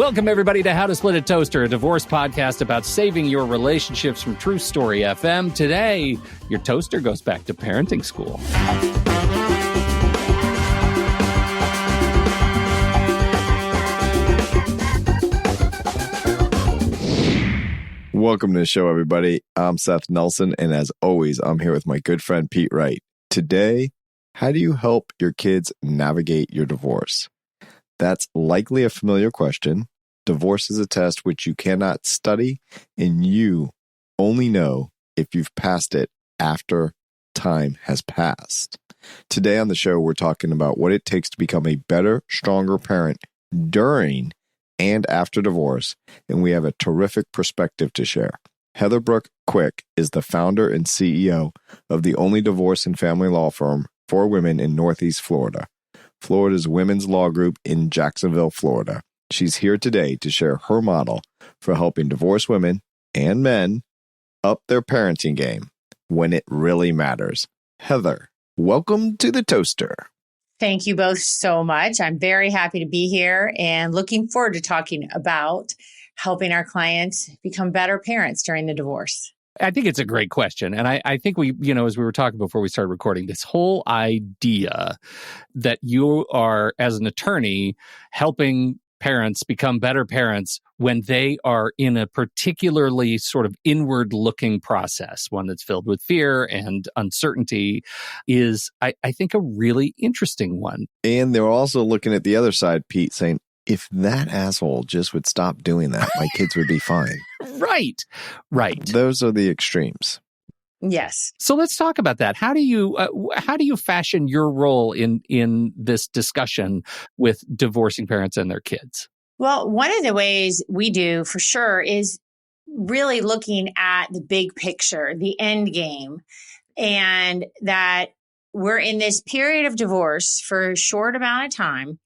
Welcome, everybody, to How to Split a Toaster, a divorce podcast about saving your relationships from True Story FM. Today, your toaster goes back to parenting school. Welcome to the show, everybody. I'm Seth Nelson, and as always, I'm here with my good friend Pete Wright. Today, how do you help your kids navigate your divorce? That's likely a familiar question. Divorce is a test which you cannot study, and you only know if you've passed it after time has passed. Today on the show, we're talking about what it takes to become a better, stronger parent during and after divorce, and we have a terrific perspective to share. Heather Brooke is the founder and CEO of the only divorce and family law firm for women in Northeast Florida. Florida's women's law group in Jacksonville, Florida. She's here today to share her model for helping divorced women and men up their parenting game when it really matters. Heather, welcome to the Toaster. Thank you both so much. I'm very happy to be here and looking forward to talking about helping our clients become better parents during the divorce. I think it's a great question. And I think we, as we were talking before we started recording, this whole idea that you are, as an attorney, helping parents become better parents when they are in a particularly sort of inward-looking process, one that's filled with fear and uncertainty, is, I think, a really interesting one. And they're also looking at the other side, Pete, saying, if that asshole just would stop doing that, my kids would be fine. Right. Those are the extremes. Yes. So let's talk about that. How do you fashion your role in this discussion with divorcing parents and their kids? Well, one of the ways we do for sure is really looking at the big picture, the end game, and that we're in this period of divorce for a short amount of time.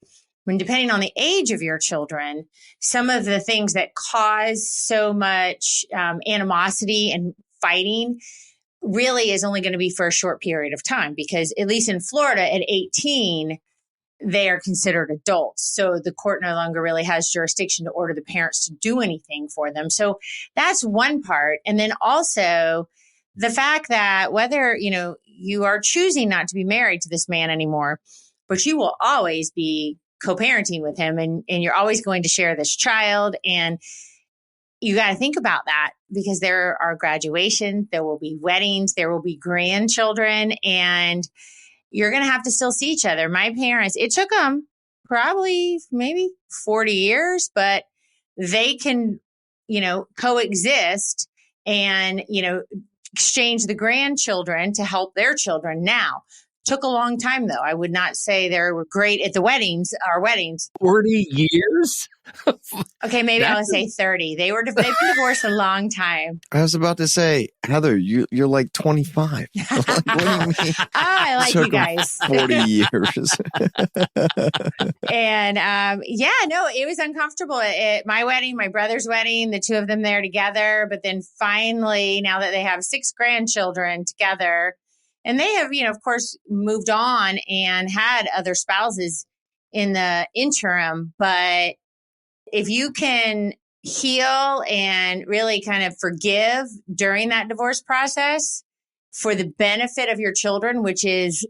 When, depending on the age of your children, some of the things that cause so much animosity and fighting really is only going to be for a short period of time, because at least in Florida at 18, they are considered adults. So the court no longer really has jurisdiction to order the parents to do anything for them. So that's one part. And then also the fact that whether, you are choosing not to be married to this man anymore, but you will always be co-parenting with him, and you're always going to share this child. And you got to think about that, because there are graduations, there will be weddings, there will be grandchildren, and you're going to have to still see each other. My parents, it took them probably maybe 40 years, but they can, coexist and, exchange the grandchildren to help their children now. Took a long time, though. I would not say they were great at our weddings. 40 years? Okay, maybe I would say 30. They've been divorced a long time. I was about to say, Heather, you're like 25. What do you mean? I like you guys. 40 years. And it was uncomfortable at my wedding, my brother's wedding, the two of them there together. But then finally, now that they have 6 grandchildren together, and they have, of course, moved on and had other spouses in the interim. But if you can heal and really kind of forgive during that divorce process for the benefit of your children, which is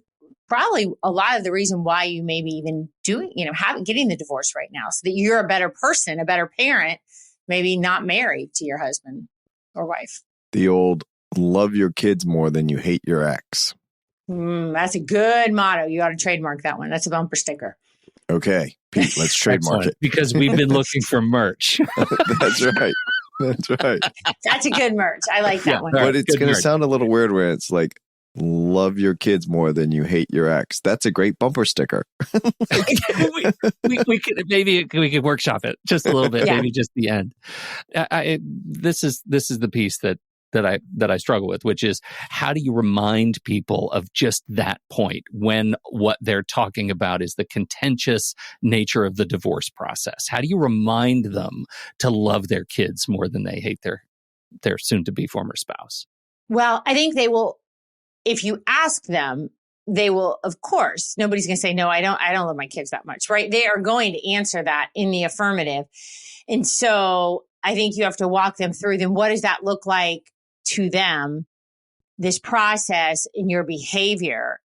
probably a lot of the reason why you may be even getting the divorce right now, so that you're a better person, a better parent, maybe not married to your husband or wife. The old love your kids more than you hate your ex. That's a good motto. You ought to trademark that one. That's a bumper sticker. Okay, Pete, let's trademark it. Because we've been looking for merch. That's right. That's a good merch. I like that one. But it's going to sound a little weird where it's like, love your kids more than you hate your ex. That's a great bumper sticker. we could workshop it just a little bit, maybe just the end. This is the piece that I struggle with, which is, how do you remind people of just that point when what they're talking about is the contentious nature of the divorce process? How do you remind them to love their kids more than they hate their soon-to-be former spouse? Well, I think they will. If you ask them, they will, of course, nobody's going to say, no, I don't love my kids that much, right? They are going to answer that in the affirmative. And so I think you have to walk them through, then what does that look like to them, this process in your behavior?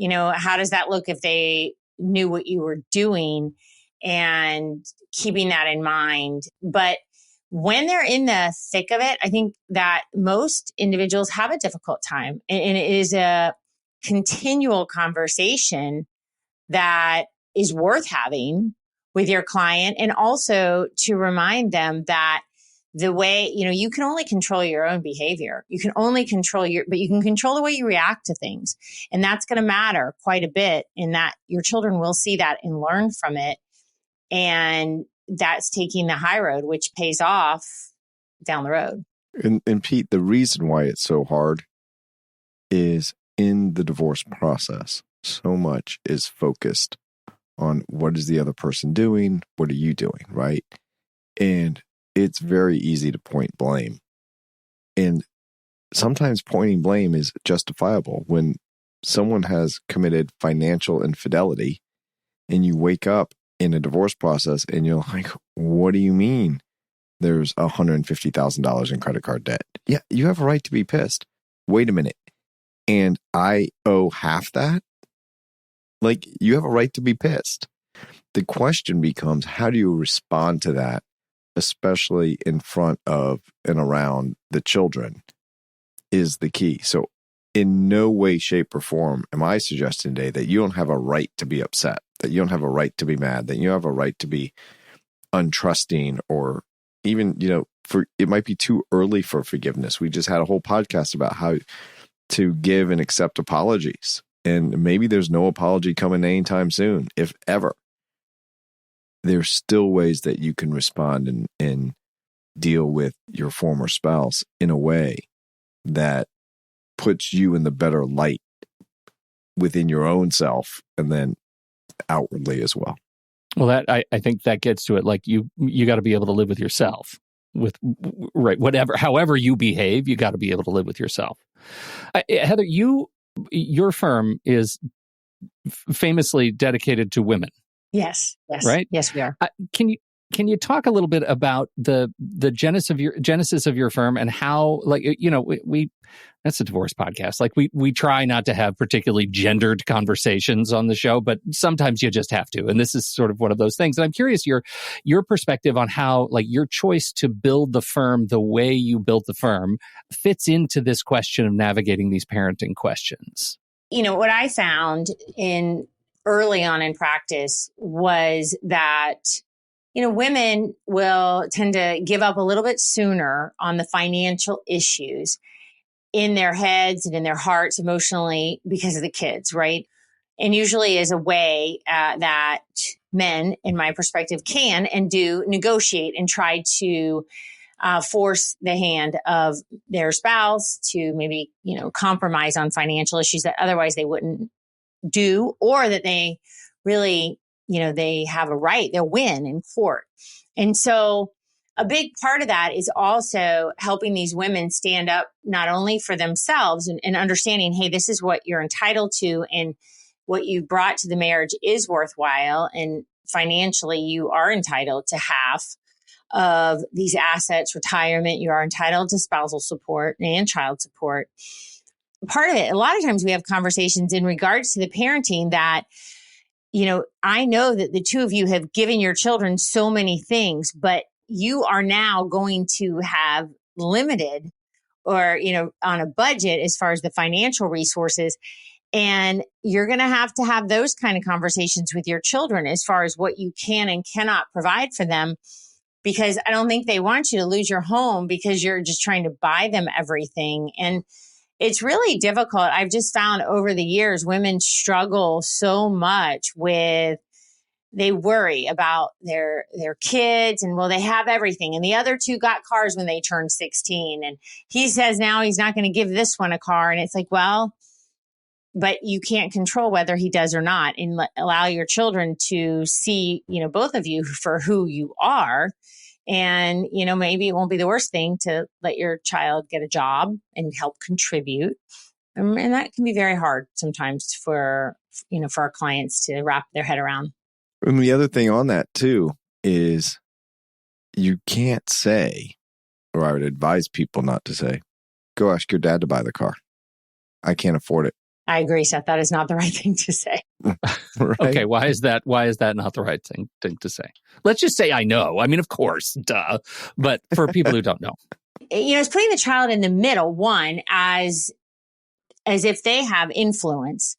How does that look if they knew what you were doing, and keeping that in mind? But when they're in the thick of it, I think that most individuals have a difficult time, and it is a continual conversation that is worth having with your client, and also to remind them that the way, you can only control your own behavior. You can only control but you can control the way you react to things. And that's going to matter quite a bit, in that your children will see that and learn from it. And that's taking the high road, which pays off down the road. And Pete, the reason why it's so hard is in the divorce process, so much is focused on what is the other person doing? What are you doing? Right. And it's very easy to point blame. And sometimes pointing blame is justifiable when someone has committed financial infidelity and you wake up in a divorce process and you're like, what do you mean there's $150,000 in credit card debt? Yeah, you have a right to be pissed. Wait a minute. And I owe half that? Like, you have a right to be pissed. The question becomes, how do you respond to that, especially in front of and around the children, is the key. So in no way, shape, or form am I suggesting today that you don't have a right to be upset, that you don't have a right to be mad, that you have a right to be untrusting, or even, it might be too early for forgiveness. We just had a whole podcast about how to give and accept apologies. And maybe there's no apology coming anytime soon, if ever. There's still ways that you can respond and deal with your former spouse in a way that puts you in the better light within your own self and then outwardly as well. Well, that I think that gets to it. Like you got to be able to live with yourself, however you behave, you got to be able to live with yourself. Heather, your firm is famously dedicated to women. Yes. Right? Yes, we are. Can you talk a little bit about the genesis of your firm, and how, we that's a divorce podcast. Like we try not to have particularly gendered conversations on the show, but sometimes you just have to. And this is sort of one of those things. And I'm curious your perspective on how, like, your choice to build the firm the way you built the firm fits into this question of navigating these parenting questions. What I found early on in practice was that women will tend to give up a little bit sooner on the financial issues in their heads and in their hearts emotionally because of the kids, right? And usually as a way that men, in my perspective, can and do negotiate and try to force the hand of their spouse to maybe, compromise on financial issues that otherwise they wouldn't do, or that they really, they have a right, they'll win in court. And so a big part of that is also helping these women stand up not only for themselves and understanding, hey, this is what you're entitled to, and what you brought to the marriage is worthwhile, and financially you are entitled to half of these assets, retirement, you are entitled to spousal support and child support. Part of it, a lot of times we have conversations in regards to the parenting that, I know that the two of you have given your children so many things, but you are now going to have limited or, on a budget as far as the financial resources. And you're going to have those kind of conversations with your children as far as what you can and cannot provide for them, because I don't think they want you to lose your home because you're just trying to buy them everything. And it's really difficult. I've just found over the years, women struggle so much they worry about their kids, and will they have everything? And the other two got cars when they turned 16. And he says now he's not going to give this one a car. And it's like, well, but you can't control whether he does or not, and allow your children to see, both of you for who you are. And, maybe it won't be the worst thing to let your child get a job and help contribute. And that can be very hard sometimes for our clients to wrap their head around. And the other thing on that too is you can't say, or I would advise people not to say, go ask your dad to buy the car. I can't afford it. I agree, Seth. That is not the right thing to say. Right? Okay, why is that not the right thing to say? Let's just say I know. I mean, of course, duh. But for people who don't know. It's putting the child in the middle, one, as if they have influence.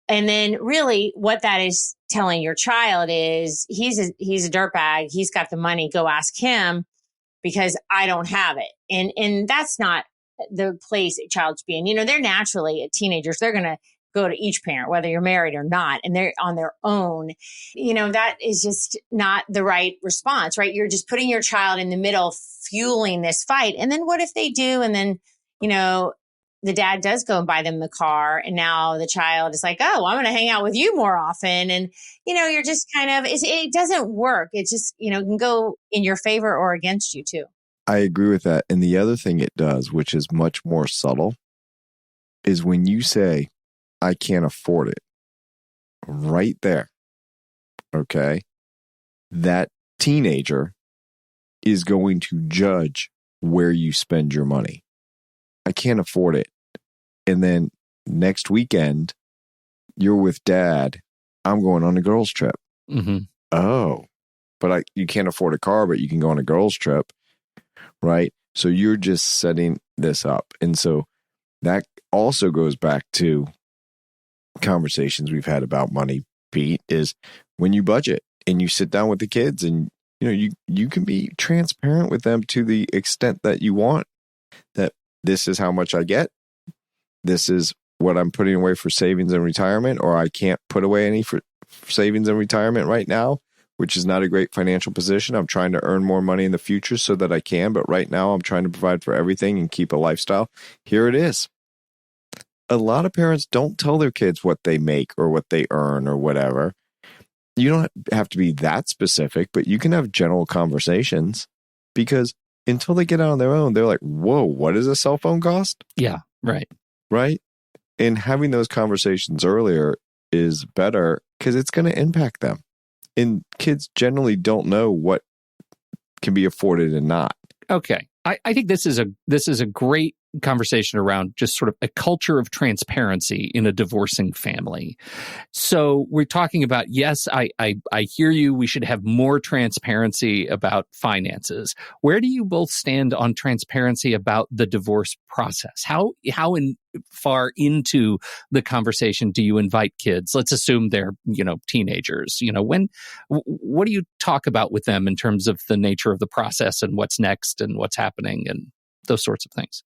And then really what that is telling your child is he's a dirtbag. He's got the money. Go ask him because I don't have it. And that's not the place a child should be in. They're naturally teenagers. They're going to go to each parent, whether you're married or not, and they're on their own. That is just not the right response, right? You're just putting your child in the middle, fueling this fight. And then what if they do? And then, the dad does go and buy them the car. And now the child is like, oh, I'm going to hang out with you more often. And, you're just kind of, it doesn't work. It's just, it can go in your favor or against you too. I agree with that. And the other thing it does, which is much more subtle, is when you say, I can't afford it, right there, okay, that teenager is going to judge where you spend your money. I can't afford it. And then next weekend, you're with dad. I'm going on a girls' trip. Mm-hmm. Oh, but you can't afford a car, but you can go on a girls' trip, right? So you're just setting this up. And so that also goes back to conversations we've had about money, Pete, is when you budget and you sit down with the kids and, you can be transparent with them to the extent that you want, that this is how much I get. This is what I'm putting away for savings and retirement, or I can't put away any for savings and retirement right now, which is not a great financial position. I'm trying to earn more money in the future so that I can, but right now I'm trying to provide for everything and keep a lifestyle. Here it is. A lot of parents don't tell their kids what they make or what they earn or whatever. You don't have to be that specific, but you can have general conversations, because until they get out on their own, they're like, whoa, what does a cell phone cost? Yeah, right. Right? And having those conversations earlier is better because it's going to impact them. And kids generally don't know what can be afforded and not. Okay. I think this is a great conversation around just sort of a culture of transparency in a divorcing family. So we're talking about, yes, I hear you. We should have more transparency about finances. Where do you both stand on transparency about the divorce process? How far into the conversation do you invite kids? Let's assume they're, teenagers. What do you talk about with them in terms of the nature of the process and what's next and what's happening and those sorts of things?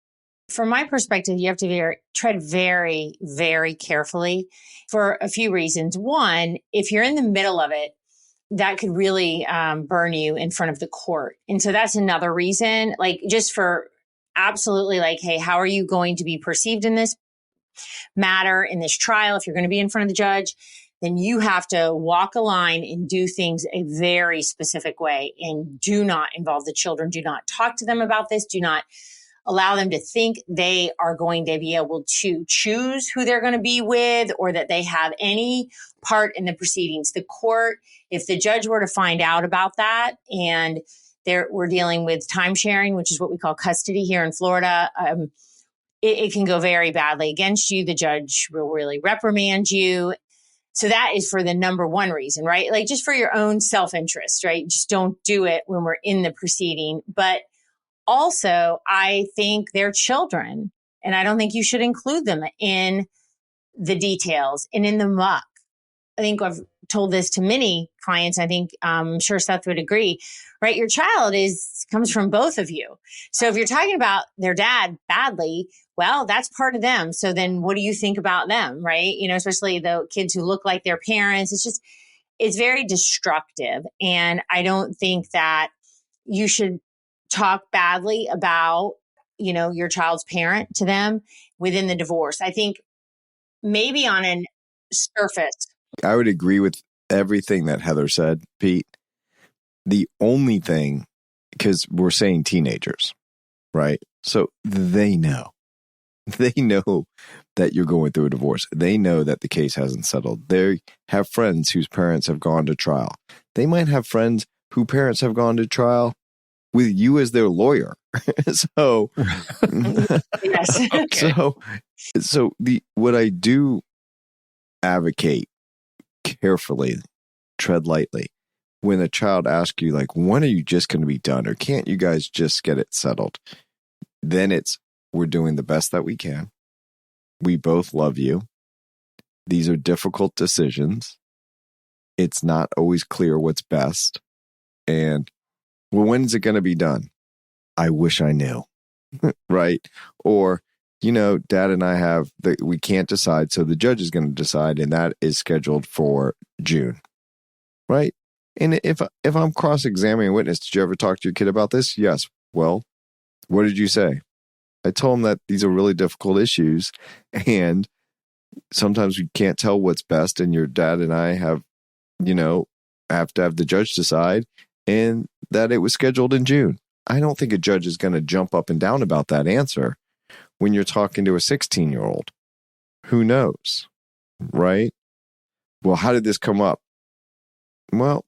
From my perspective, you have to tread very, very carefully for a few reasons. One, if you're in the middle of it, that could really burn you in front of the court. And so that's another reason, just for absolutely hey, how are you going to be perceived in this matter, in this trial? If you're going to be in front of the judge, then you have to walk a line and do things a very specific way, and do not involve the children. Do not talk to them about this. Do not allow them to think they are going to be able to choose who they're going to be with, or that they have any part in the proceedings. The court, if the judge were to find out about that, and we're dealing with time sharing, which is what we call custody here in Florida, it can go very badly against you. The judge will really reprimand you. So that is for the number one reason, right? Just for your own self-interest, right? Just don't do it when we're in the proceeding. But also, I think they're children, and I don't think you should include them in the details and in the muck. I think I've told this to many clients. I think I'm sure Seth would agree, right? Your child comes from both of you. So if you're talking about their dad badly, well, that's part of them. So then what do you think about them, right? Especially the kids who look like their parents. It's very destructive. And I don't think that you should talk badly about, your child's parent to them within the divorce. I think maybe on a surface. I would agree with everything that Heather said, Pete. The only thing, because we're saying teenagers, right? So they know that you're going through a divorce. They know that the case hasn't settled. They have friends whose parents have gone to trial. They might have friends whose parents have gone to trial with you as their lawyer. So, yes. Okay. so what I do advocate carefully, tread lightly, when a child asks you, like, when are you just going to be done? Or can't you guys just get it settled? Then we're doing the best that we can. We both love you. These are difficult decisions. It's not always clear what's best. And well, when's it going to be done? I wish I knew. Right? Or, Dad and I we can't decide. So the judge is going to decide, and that is scheduled for June. Right? And if I'm cross-examining a witness, did you ever talk to your kid about this? Yes. Well, what did you say? I told him that these are really difficult issues, and sometimes we can't tell what's best, and your dad and I have to have the judge decide, and that it was scheduled in June. I don't think a judge is going to jump up and down about that answer when you're talking to a 16-year-old. Who knows? Right? Well, how did this come up? Well,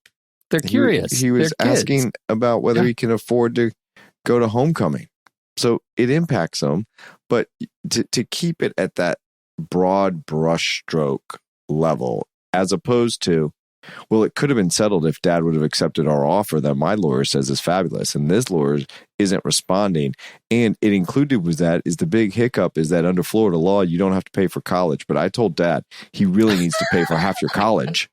they're curious. He was asking about whether he can afford to go to homecoming. So it impacts them, but to keep it at that broad brushstroke level, as opposed to, well, it could have been settled if Dad would have accepted our offer that my lawyer says is fabulous, and this lawyer isn't responding. And it included with that is the big hiccup is that under Florida law, you don't have to pay for college. But I told Dad he really needs to pay for half your college.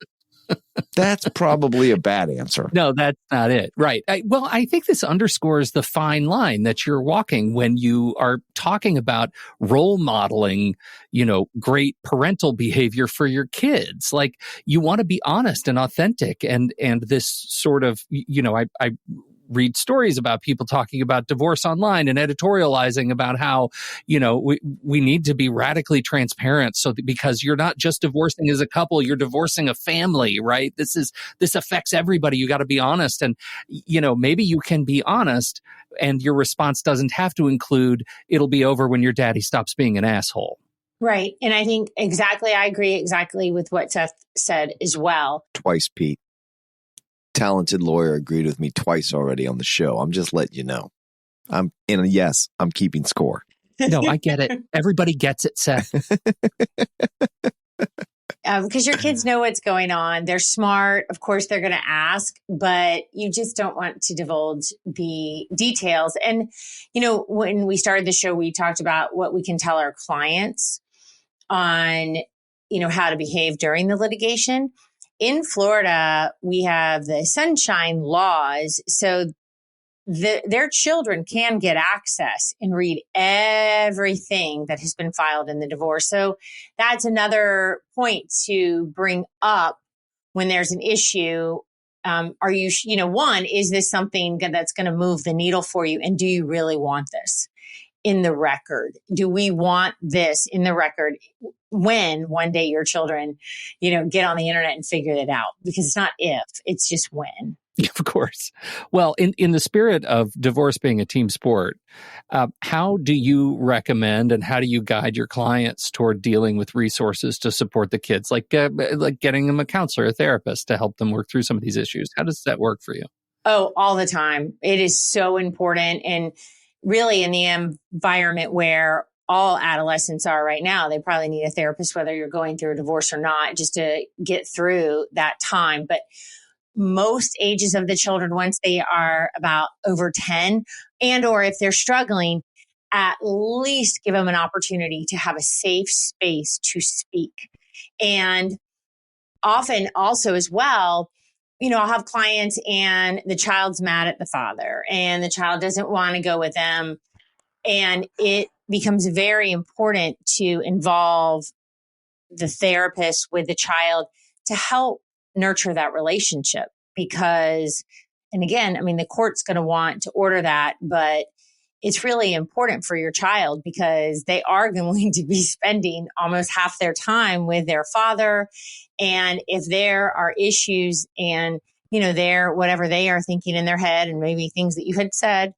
That's probably a bad answer. No, that's not it. Right. I think this underscores the fine line that you're walking when you are talking about role modeling, great parental behavior for your kids. Like, you want to be honest and authentic. And this sort of, I read stories about people talking about divorce online and editorializing about how, we need to be radically transparent because you're not just divorcing as a couple, you're divorcing a family, right? This affects everybody. You got to be honest. And, maybe you can be honest and your response doesn't have to include, it'll be over when your daddy stops being an asshole. Right. And I think I agree exactly with what Seth said as well. Twice, Pete. Talented lawyer agreed with me twice already on the show. I'm just letting you know. Yes, I'm keeping score. No, I get it. Everybody gets it, Seth. Because your kids know what's going on. They're smart. Of course, they're going to ask, but you just don't want to divulge the details. And, when we started the show, we talked about what we can tell our clients on, how to behave during the litigation. In Florida, we have the sunshine laws. So their children can get access and read everything that has been filed in the divorce. So that's another point to bring up when there's an issue. Are you, one, is this something that's going to move the needle for you? And do you really want this in the record? Do we want this in the record when one day your children, get on the internet and figure it out? Because it's not if, it's just when. Of course. Well, in the spirit of divorce being a team sport, how do you recommend and how do you guide your clients toward dealing with resources to support the kids, like getting them a counselor, a therapist to help them work through some of these issues? How does that work for you? Oh, all the time. It is so important. And really in the environment where all adolescents are right now, they probably need a therapist, whether you're going through a divorce or not, just to get through that time. But most ages of the children, once they are about over 10, and or if they're struggling, at least give them an opportunity to have a safe space to speak. And often also as well, I'll have clients and the child's mad at the father and the child doesn't want to go with them. And it becomes very important to involve the therapist with the child to help nurture that relationship. Because, and again, the court's going to want to order that, but it's really important for your child because they are going to be spending almost half their time with their father. And if there are issues and, they're whatever they are thinking in their head and maybe things that you had said,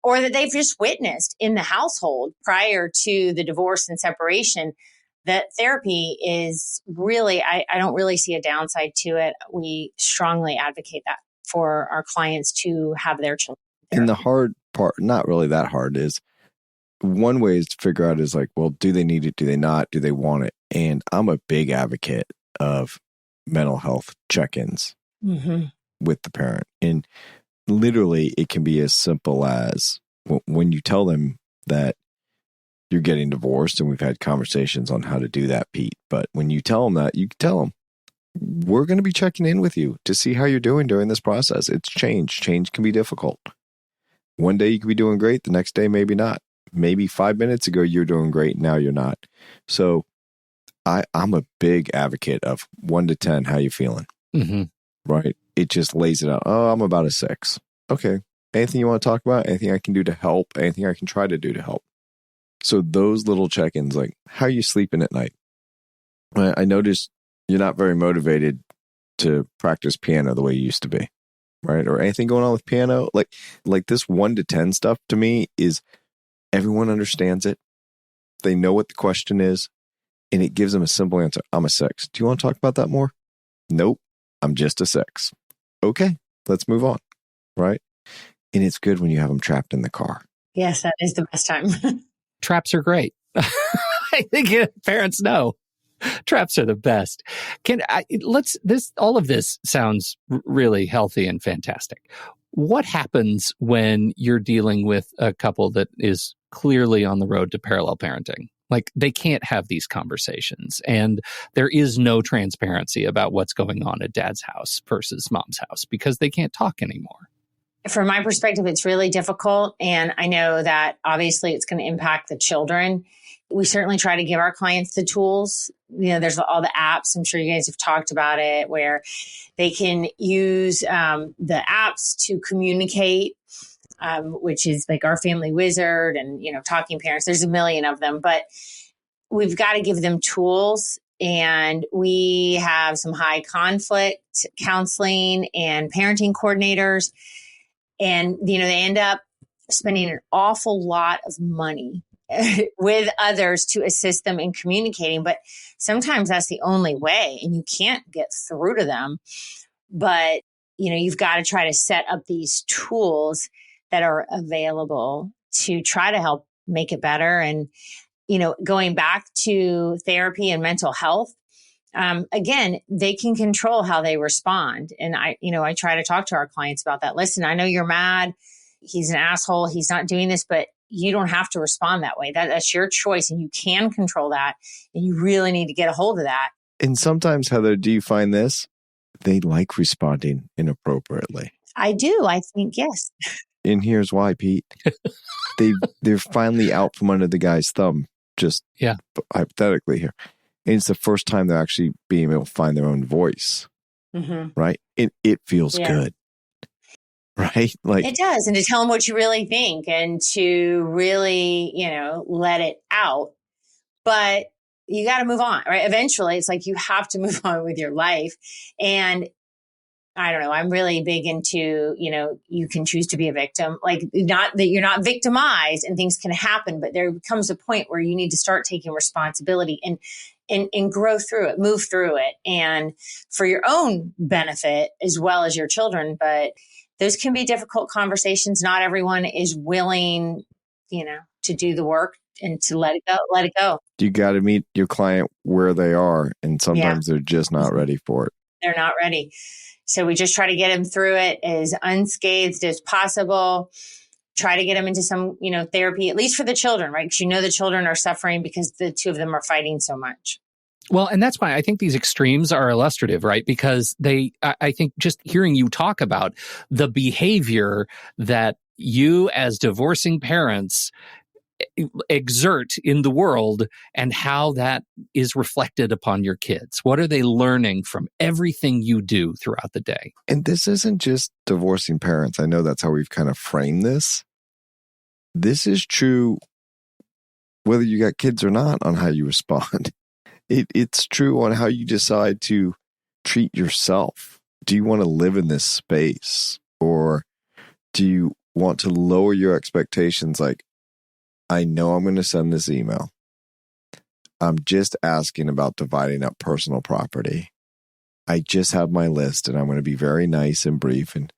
or that they've just witnessed in the household prior to the divorce and separation, that therapy is really, I don't really see a downside to it. We strongly advocate that for our clients to have their children in And the hard part, not really that hard, is one way is to figure out is like, well, do they need it? Do they not? Do they want it? And I'm a big advocate of mental health check-ins with the parent. And literally, it can be as simple as when you tell them that you're getting divorced, and we've had conversations on how to do that, Pete. But when you tell them that, you can tell them, we're going to be checking in with you to see how you're doing during this process. It's change. Change can be difficult. One day you could be doing great. The next day, maybe not. Maybe 5 minutes ago, you're doing great. Now you're not. So I'm a big advocate of 1 to 10. How you feeling? Right. It just lays it out. Oh, I'm about a 6. Okay. Anything you want to talk about? Anything I can do to help? Anything I can try to do to help? So those little check-ins, like, how are you sleeping at night? I noticed you're not very motivated to practice piano the way you used to be, right? Or anything going on with piano. Like this 1 to 10 stuff to me is everyone understands it. They know what the question is, and it gives them a simple answer. I'm a 6. Do you want to talk about that more? Nope. I'm just a 6. Okay, let's move on, right? And it's good when you have them trapped in the car. Yes, that is the best time. Traps are great. I think parents know traps are the best. All of this sounds really healthy and fantastic. What happens when you're dealing with a couple that is clearly on the road to parallel parenting? Like, they can't have these conversations, and there is no transparency about what's going on at dad's house versus mom's house because they can't talk anymore. From my perspective, it's really difficult. And I know that obviously it's going to impact the children. We certainly try to give our clients the tools. There's all the apps. I'm sure you guys have talked about it, where they can use the apps to communicate, which is like our Family Wizard and, Talking Parents. There's a million of them, but we've got to give them tools. And we have some high conflict counseling and parenting coordinators. And, they end up spending an awful lot of money with others to assist them in communicating. But sometimes that's the only way, and you can't get through to them. But, you've got to try to set up these tools that are available to try to help make it better. And, going back to therapy and mental health, again, they can control how they respond. And I try to talk to our clients about that. Listen, I know you're mad. He's an asshole. He's not doing this, but you don't have to respond that way. That's your choice, and you can control that. And you really need to get a hold of that. And sometimes, Heather, do you find this? They like responding inappropriately. I do. I think, yes. And here's why, Pete. They're finally out from under the guy's thumb, just hypothetically here. And it's the first time they're actually being able to find their own voice, right? It feels good, right? Like, it does. And to tell them what you really think and to really, let it out. But you got to move on, right? Eventually, it's like you have to move on with your life. And I don't know, I'm really big into, you can choose to be a victim. Like, not that you're not victimized and things can happen, but there comes a point where you need to start taking responsibility and grow through it, move through it, and for your own benefit as well as your children. But those can be difficult conversations. Not everyone is willing, to do the work and to let it go. You got to meet your client where they are. And sometimes they're just not ready for it. They're not ready. So we just try to get them through it as unscathed as possible. Try to get them into some, therapy, at least for the children, right? Because the children are suffering because the two of them are fighting so much. Well, and that's why I think these extremes are illustrative, right? Because I think just hearing you talk about the behavior that you as divorcing parents exert in the world and how that is reflected upon your kids. What are they learning from everything you do throughout the day? And this isn't just divorcing parents. I know that's how we've kind of framed this. This is true whether you got kids or not on how you respond. It's true on how you decide to treat yourself. Do you want to live in this space, or do you want to lower your expectations? Like, I know I'm going to send this email. I'm just asking about dividing up personal property. I just have my list, and I'm going to be very nice and brief. And,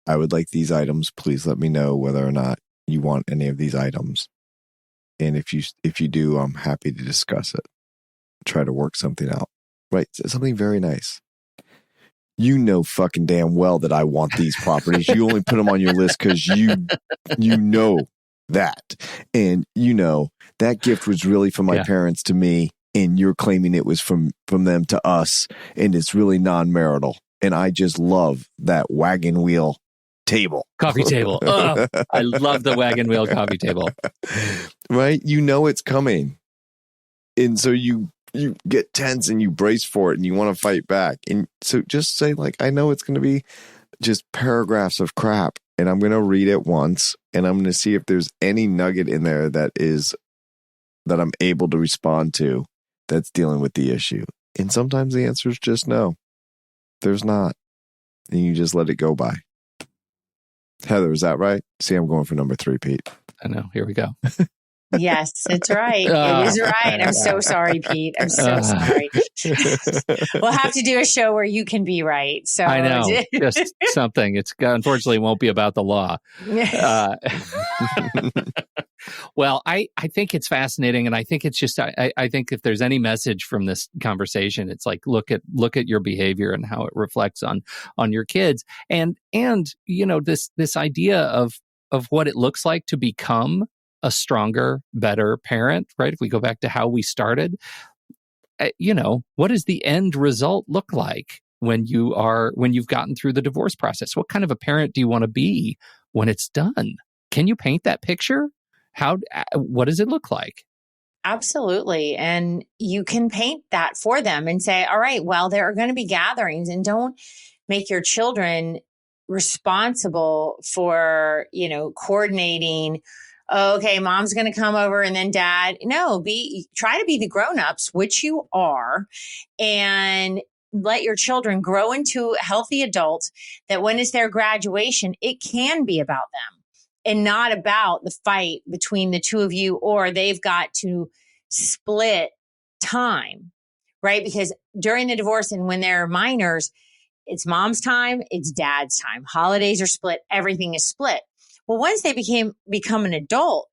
I would like these items. Please let me know whether or not you want any of these items. And if you do, I'm happy to discuss it. Try to work something out. Right? Something very nice. You know fucking damn well that I want these properties. You only put them on your list because you know that. And you know that gift was really from my parents to me, and you're claiming it was from them to us, and it's really non-marital. And I just love that wagon wheel table. Coffee table. Oh, I love the wagon wheel coffee table. Right? You know it's coming. And so you get tense and you brace for it and you want to fight back. And so just say, like, I know it's going to be just paragraphs of crap, and I'm going to read it once, and I'm going to see if there's any nugget in there that I'm able to respond to that's dealing with the issue. And sometimes the answer is just no. There's not. And you just let it go by. Heather, is that right? See, I'm going for number 3, Pete. I know. Here we go. Yes, it's right. It is right. I'm so sorry, Pete. I'm so sorry. We'll have to do a show where you can be right. So I know. Just something. It's unfortunately won't be about the law. Well, I think it's fascinating, and I think it's just I think if there's any message from this conversation, it's like look at your behavior and how it reflects on your kids, and you know this idea of what it looks like to become a stronger, better parent, right? If we go back to how we started, you know, what does the end result look like when you've gotten through the divorce process? What kind of a parent do you want to be when it's done? Can you paint that picture? What does it look like? Absolutely. And you can paint that for them and say, all right, well, there are going to be gatherings, and don't make your children responsible for, you know, coordinating. Okay, mom's going to come over and then dad. No, try to be the grown-ups, which you are, and let your children grow into healthy adults that when it's their graduation, it can be about them and not about the fight between the two of you, or they've got to split time, right? Because during the divorce and when they're minors, it's mom's time, it's dad's time. Holidays are split. Everything is split. Well, once they become an adult,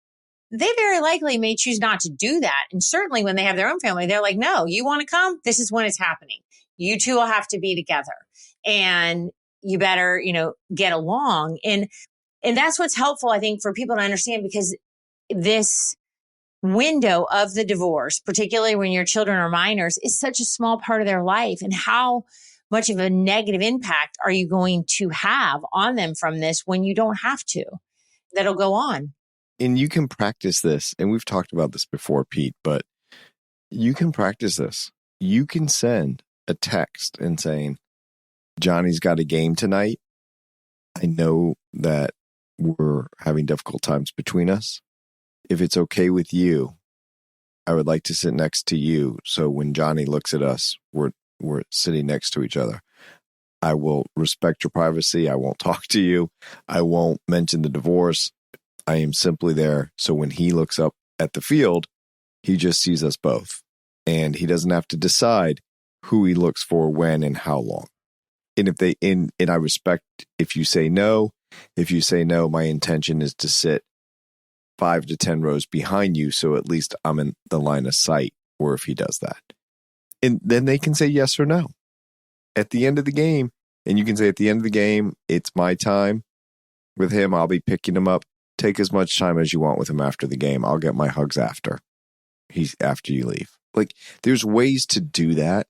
they very likely may choose not to do that. And certainly when they have their own family, they're like, no, you want to come? This is when it's happening. You two will have to be together, and you better, you know, get along. And that's what's helpful, I think, for people to understand, because this window of the divorce, particularly when your children are minors, is such a small part of their life. And how much of a negative impact are you going to have on them from this when you don't have to? That'll go on. And you can practice this. And we've talked about this before, Pete, but you can practice this. You can send a text and saying, Johnny's got a game tonight. I know that we're having difficult times between us. If it's okay with you, I would like to sit next to you. So when Johnny looks at us, we're sitting next to each other. I will respect your privacy. I won't talk to you. I won't mention the divorce. I am simply there. So when he looks up at the field, he just sees us both. And he doesn't have to decide who he looks for, when, and how long. And and I respect if you say no. If you say no, my intention is to sit 5 to 10 rows behind you. So at least I'm in the line of sight, or if he does that. And then they can say yes or no at the end of the game. And you can say at the end of the game, it's my time with him. I'll be picking him up. Take as much time as you want with him after the game. I'll get my hugs after you leave. Like, there's ways to do that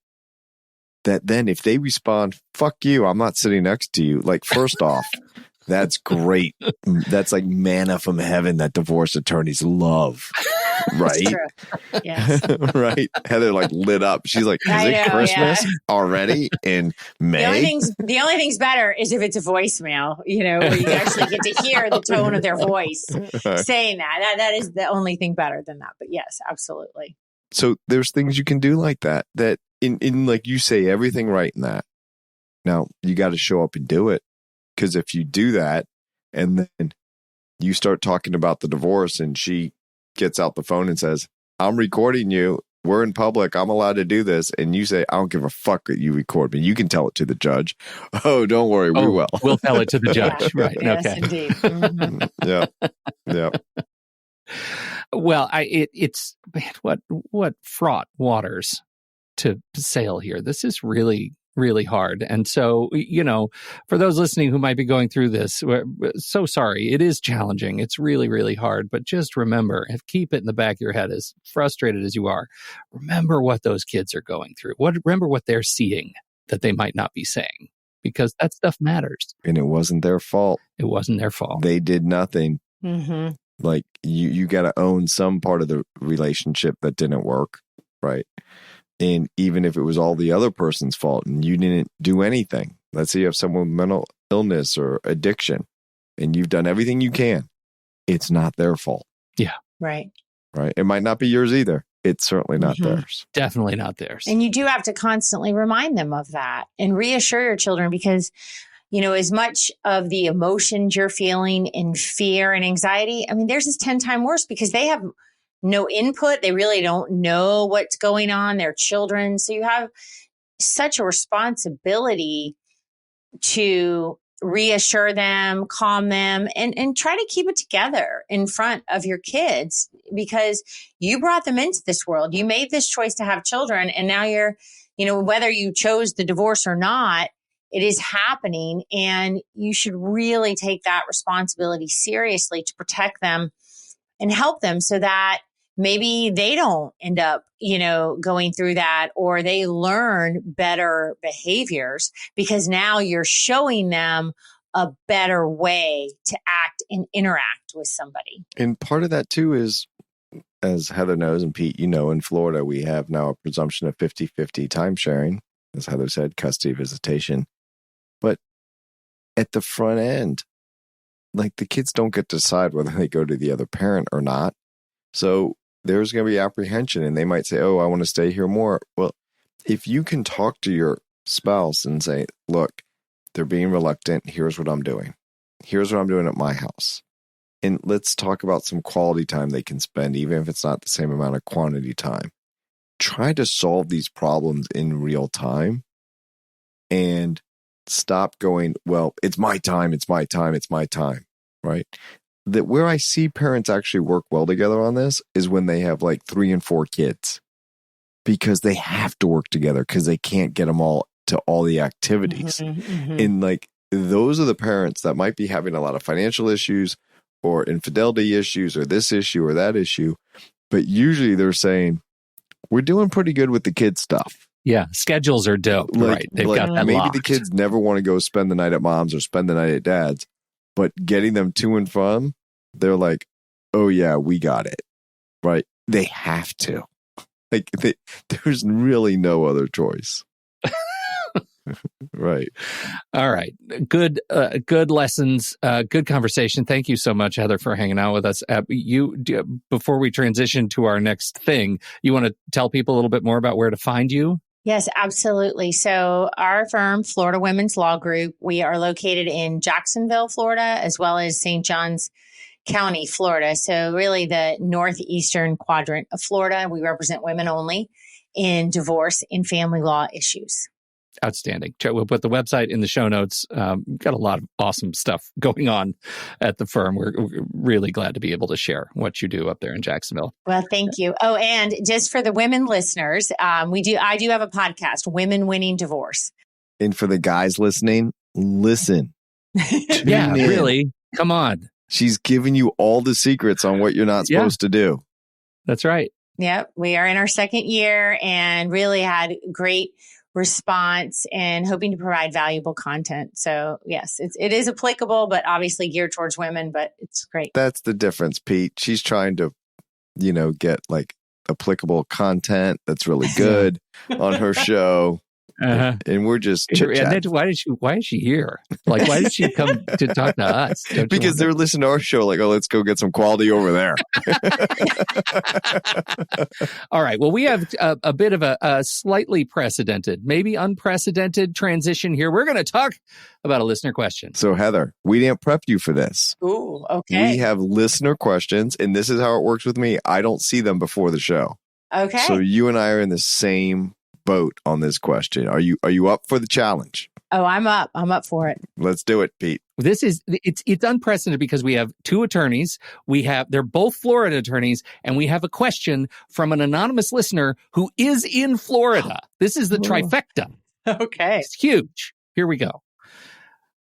then if they respond, fuck you, I'm not sitting next to you. Like, first off, that's great. That's like manna from heaven that divorce attorneys love. Right? Yes. Right? Heather like lit up. She's like, is it Christmas already in May? The only thing's better is if it's a voicemail, you know, where you actually get to hear the tone of their voice saying that. That is the only thing better than that. But yes, absolutely. So there's things you can do like that in like you say everything right in that. Now you got to show up and do it. Because if you do that and then you start talking about the divorce and she gets out the phone and says, I'm recording you we're in public. I'm allowed to do this. And you say, I don't give a fuck that you record me. You can tell it to the judge. Oh, don't worry. We will. We'll tell it to the judge. Right. Yes, okay. indeed. Mm-hmm. Yeah. Well, it's what fraught waters to sail here. This is really, really hard. And so, for those listening who might be going through this, we're so sorry. It is challenging. It's really, really hard. But just remember, keep it in the back of your head, as frustrated as you are. Remember what those kids are going through. Remember what they're seeing that they might not be saying, because that stuff matters. And it wasn't their fault. It wasn't their fault. They did nothing. Mm-hmm. Like you got to own some part of the relationship that didn't work, right? And even if it was all the other person's fault and you didn't do anything, let's say you have someone with mental illness or addiction and you've done everything you can, it's not their fault. Yeah. Right. Right. It might not be yours either. It's certainly not theirs. Definitely not theirs. And you do have to constantly remind them of that and reassure your children, because as much of the emotions you're feeling in fear and anxiety, I mean, theirs is 10 times worse because they have no input. They really don't know what's going on. They're children. So you have such a responsibility to reassure them, calm them, and try to keep it together in front of your kids, because you brought them into this world. You made this choice to have children. And now you're, whether you chose the divorce or not, it is happening, and you should really take that responsibility seriously to protect them and help them so that maybe they don't end up, going through that, or they learn better behaviors, because now you're showing them a better way to act and interact with somebody. And part of that too is, as Heather knows, and Pete, in Florida, we have now a presumption of 50-50 time sharing, as Heather said, custody, visitation. But at the front end, like, the kids don't get to decide whether they go to the other parent or not. So there's going to be apprehension, and they might say, oh, I want to stay here more. Well, if you can talk to your spouse and say, look, they're being reluctant. Here's what I'm doing. Here's what I'm doing at my house. And let's talk about some quality time they can spend, even if it's not the same amount of quantity time. Try to solve these problems in real time and stop going, well, it's my time, right? That where I see parents actually work well together on this is when they have like 3 and 4 kids, because they have to work together because they can't get them all to all the activities. Mm-hmm. And like, those are the parents that might be having a lot of financial issues or infidelity issues or this issue or that issue. But usually they're saying, we're doing pretty good with the kids stuff. Yeah, schedules are dope, right? They've got that maybe locked. the kids never want to go spend the night at mom's or spend the night at dad's, but getting them to and from, they're like, oh yeah, we got it, right? They have to. Like, there's really no other choice. Right. All right. Good lessons. Good conversation. Thank you so much, Heather, for hanging out with us. Before we transition to our next thing, you want to tell people a little bit more about where to find you? Yes, absolutely. So our firm, Florida Women's Law Group, we are located in Jacksonville, Florida, as well as St. Johns County, Florida. So really the northeastern quadrant of Florida. We represent women only in divorce and family law issues. Outstanding. We'll put the website in the show notes. We've got a lot of awesome stuff going on at the firm. We're really glad to be able to share what you do up there in Jacksonville. Well, thank you. Oh, and just for the women listeners, I do have a podcast, Women Winning Divorce. And for the guys listening, listen. Yeah, really. Come on. She's giving you all the secrets on what you're not supposed to do. That's right. Yep. We are in our second year and really had great response and hoping to provide valuable content. So yes, it is applicable, but obviously geared towards women, but it's great. That's the difference, Pete. She's trying to, get like applicable content that's really good on her show. Uh-huh. And we're just chit-chatting. Why is she here? Like, why did she come to talk to us? Because they're listening to our show like, oh, let's go get some quality over there. All right. Well, we have a bit of a slightly precedented, maybe unprecedented transition here. We're going to talk about a listener question. So, Heather, we didn't prep you for this. Ooh, okay. We have listener questions, and this is how it works with me. I don't see them before the show. Okay. So you and I are in the same boat on this question. Are you up for the challenge? Oh, I'm up. I'm up for it. Let's do it, Pete. It's unprecedented because we have two attorneys. They're both Florida attorneys, and we have a question from an anonymous listener who is in Florida. This is the trifecta. Okay. It's huge. Here we go.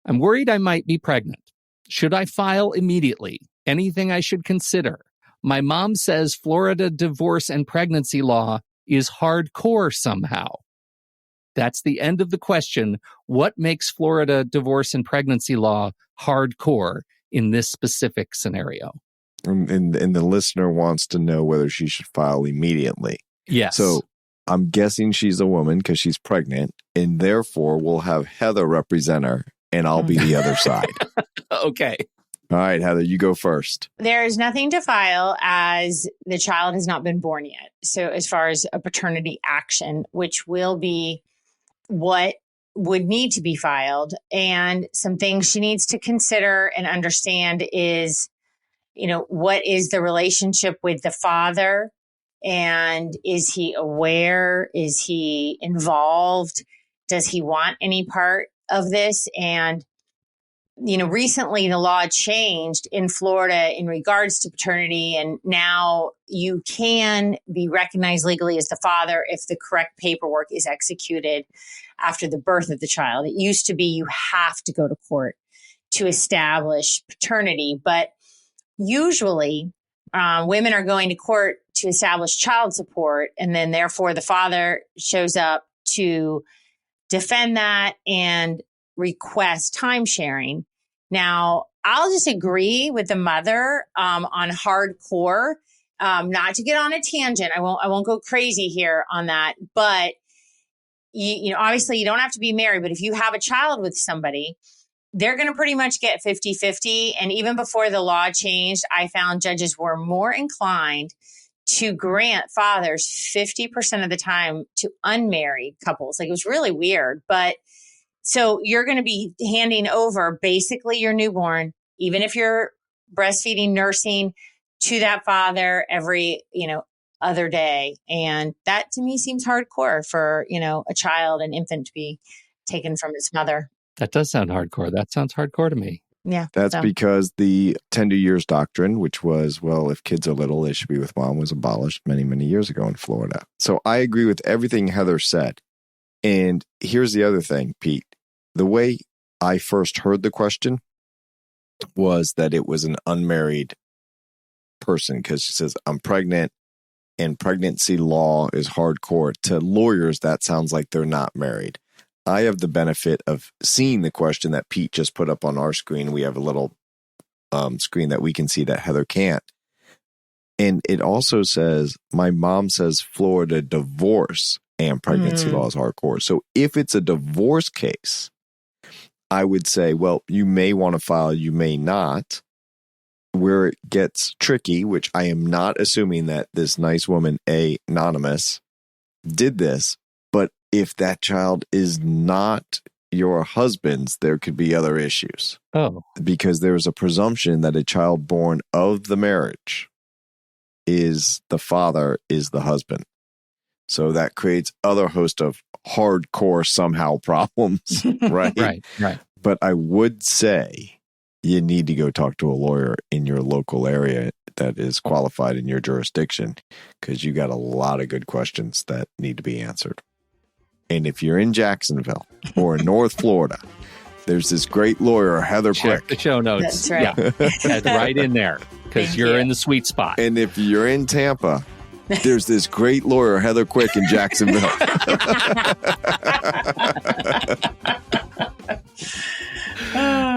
I'm worried I might be pregnant. Should I file immediately? Anything I should consider? My mom says Florida divorce and pregnancy law is hardcore somehow. That's the end of the question. What makes Florida divorce and pregnancy law hardcore in this specific scenario? And the listener wants to know whether she should file immediately. Yes. So I'm guessing she's a woman because she's pregnant, and therefore we'll have Heather represent her, and I'll be the other side. Okay. All right, Heather, you go first. There is nothing to file as the child has not been born yet. So as far as a paternity action, which will be what would need to be filed, and some things she needs to consider and understand is, what is the relationship with the father? And is he aware? Is he involved? Does he want any part of this? And recently the law changed in Florida in regards to paternity, and now you can be recognized legally as the father if the correct paperwork is executed after the birth of the child. It used to be you have to go to court to establish paternity, but usually women are going to court to establish child support, and then therefore the father shows up to defend that and request time sharing. Now, I'll just agree with the mother on hardcore, not to get on a tangent. I won't go crazy here on that, but obviously you don't have to be married, but if you have a child with somebody, they're going to pretty much get 50-50. And even before the law changed, I found judges were more inclined to grant fathers 50% of the time to unmarried couples. Like, it was really weird, but so you're going to be handing over basically your newborn, even if you're breastfeeding, nursing, to that father every, other day. And that to me seems hardcore for, a child, an infant, to be taken from its mother. That does sound hardcore. That sounds hardcore to me. Yeah. That's because the tender years doctrine, which was, well, if kids are little, they should be with mom, was abolished many, many years ago in Florida. So I agree with everything Heather said. And here's the other thing, Pete. The way I first heard the question was that it was an unmarried person, because she says, I'm pregnant and pregnancy law is hardcore. To lawyers, that sounds like they're not married. I have the benefit of seeing the question that Pete just put up on our screen. We have a little screen that we can see that Heather can't. And it also says, my mom says Florida divorce and pregnancy law is hardcore. So if it's a divorce case, I would say, well, you may want to file, you may not. Where it gets tricky, which I am not assuming that this nice woman, anonymous, did this, but if that child is not your husband's, there could be other issues. Oh. Because there's a presumption that a child born of the marriage is the father, is the husband. So that creates other host of hardcore somehow problems, right? Right. But I would say you need to go talk to a lawyer in your local area that is qualified in your jurisdiction, because you got a lot of good questions that need to be answered. And if you're in Jacksonville or in North Florida, there's this great lawyer, Heather Brooke. Check the show notes. That's right. Yeah. That's right in there, because you're in the sweet spot. And if you're in Tampa, there's this great lawyer, Heather Quick, in Jacksonville.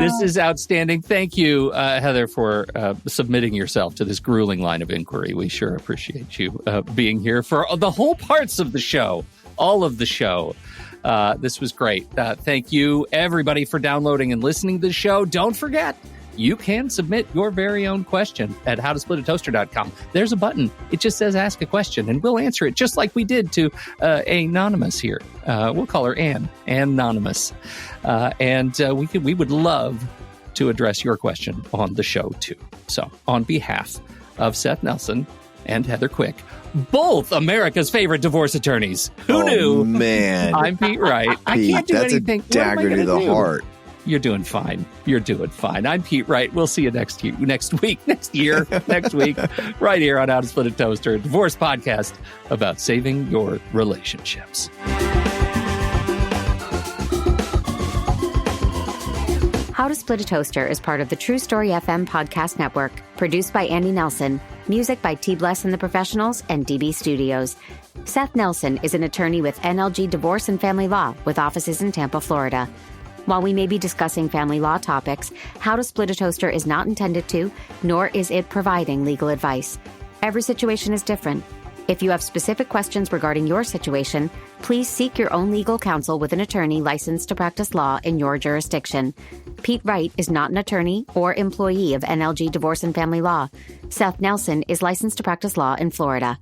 This is outstanding. Thank you, Heather, for submitting yourself to this grueling line of inquiry. We sure appreciate you being here for the whole parts of the show, all of the show. This was great. Thank you, everybody, for downloading and listening to the show. Don't forget, you can submit your very own question at howtosplitatoaster.com. There's a button. It just says ask a question, and we'll answer it just like we did to Anonymous here. We'll call her Anonymous. And we would love to address your question on the show, too. So on behalf of Seth Nelson and Heather Quick, both America's favorite divorce attorneys. Who knew? Man. I'm Pete Wright. I can't do that's anything. A dagger to the heart. You're doing fine. You're doing fine. I'm Pete Wright. We'll see you next week, next week, right here on How to Split a Toaster, a divorce podcast about saving your relationships. How to Split a Toaster is part of the True Story FM podcast network, produced by Andy Nelson, music by T. Bless and the Professionals and DB Studios. Seth Nelson is an attorney with NLG Divorce and Family Law with offices in Tampa, Florida. While we may be discussing family law topics, How to Split a Toaster is not intended to, nor is it providing legal advice. Every situation is different. If you have specific questions regarding your situation, please seek your own legal counsel with an attorney licensed to practice law in your jurisdiction. Pete Wright is not an attorney or employee of NLG Divorce and Family Law. Seth Nelson is licensed to practice law in Florida.